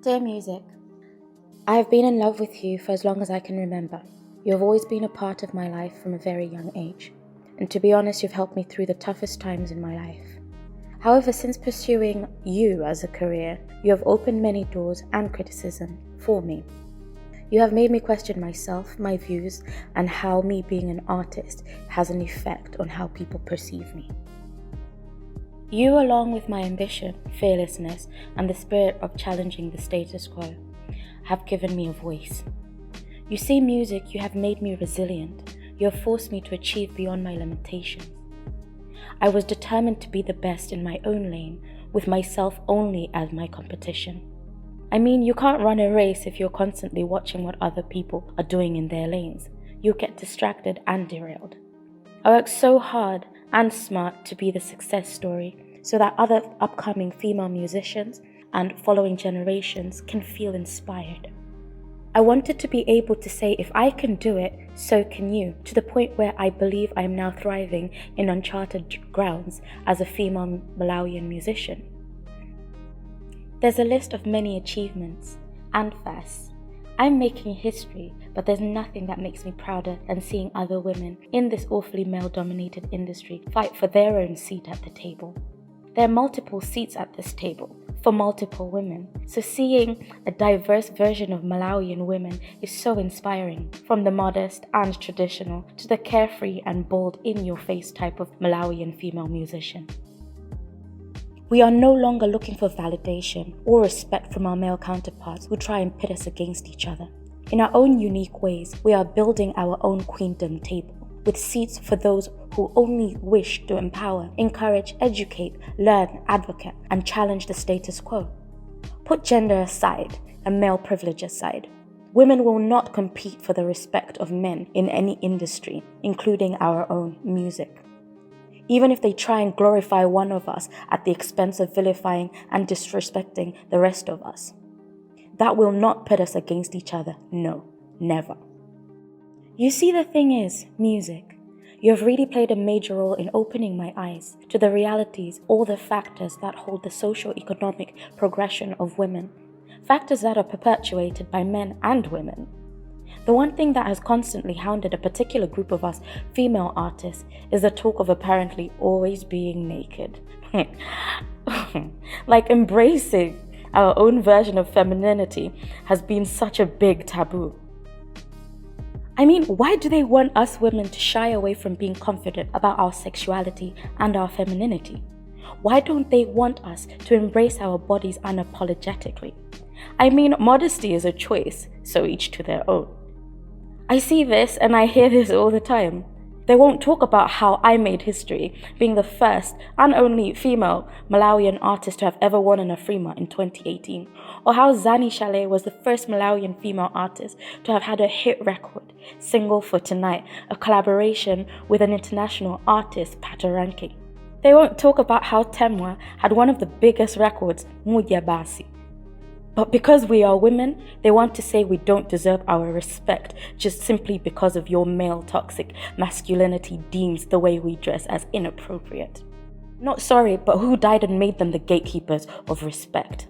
Dear music, I have been in love with you for as long as I can remember. You have always been a part of my life from a very young age. And to be honest, you've helped me through the toughest times in my life. However, since pursuing you as a career, you have opened many doors and criticism for me. You have made me question myself, my views, and how me being an artist has an effect on how people perceive me. You, along with my ambition, fearlessness, and the spirit of challenging the status quo, have given me a voice. You see, music, you have made me resilient. You have forced me to achieve beyond my limitations. I was determined to be the best in my own lane, with myself only as my competition. I mean, you can't run a race if you're constantly watching what other people are doing in their lanes. You'll get distracted and derailed. I worked so hard and smart to be the success story so that other upcoming female musicians and following generations can feel inspired. I wanted to be able to say, if I can do it, so can you, to the point where I believe I am now thriving in uncharted grounds as a female Malawian musician. There's a list of many achievements and firsts. I'm making history, but there's nothing that makes me prouder than seeing other women in this awfully male-dominated industry fight for their own seat at the table. There are multiple seats at this table for multiple women, so seeing a diverse version of Malawian women is so inspiring, from the modest and traditional to the carefree and bold in-your-face type of Malawian female musician. We are no longer looking for validation or respect from our male counterparts who try and pit us against each other. In our own unique ways, we are building our own queendom table, with seats for those who only wish to empower, encourage, educate, learn, advocate, and challenge the status quo. Put gender aside and male privilege aside. Women will not compete for the respect of men in any industry, including our own music. Even if they try and glorify one of us at the expense of vilifying and disrespecting the rest of us. That will not pit us against each other, no, never. You see, the thing is, music, you have really played a major role in opening my eyes to the realities, all the factors that hold the socio-economic progression of women, factors that are perpetuated by men and women. The one thing that has constantly hounded a particular group of us female artists is the talk of apparently always being naked. Like embracing our own version of femininity has been such a big taboo. I mean, why do they want us women to shy away from being confident about our sexuality and our femininity? Why don't they want us to embrace our bodies unapologetically? I mean, modesty is a choice, so each to their own. I see this and I hear this all the time. They won't talk about how I made history, being the first and only female Malawian artist to have ever won an Afrima in 2018, or how Zani Chalet was the first Malawian female artist to have had a hit record, Single for Tonight, a collaboration with an international artist, Patoranking. They won't talk about how Temwa had one of the biggest records, Mudia Basi. But because we are women, they want to say we don't deserve our respect just simply because of your male toxic masculinity deems the way we dress as inappropriate. Not sorry, but who died and made them the gatekeepers of respect?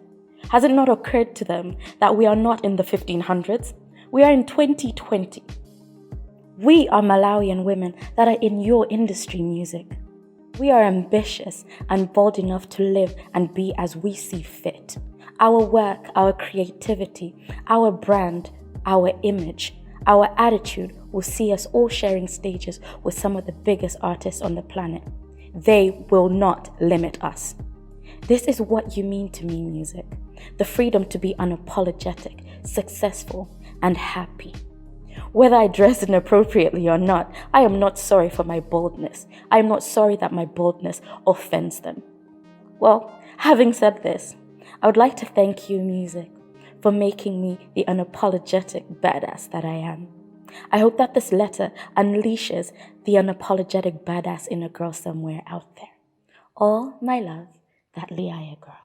Has it not occurred to them that we are not in the 1500s? We are in 2020. We are Malawian women that are in your industry music. We are ambitious and bold enough to live and be as we see fit. Our work, our creativity, our brand, our image, our attitude will see us all sharing stages with some of the biggest artists on the planet. They will not limit us. This is what you mean to me, music. The freedom to be unapologetic, successful, and happy. Whether I dress inappropriately or not, I am not sorry for my boldness. I am not sorry that my boldness offends them. Well, having said this, I would like to thank you, music, for making me the unapologetic badass that I am. I hope that this letter unleashes the unapologetic badass in a girl somewhere out there. All my love, that Liaya girl.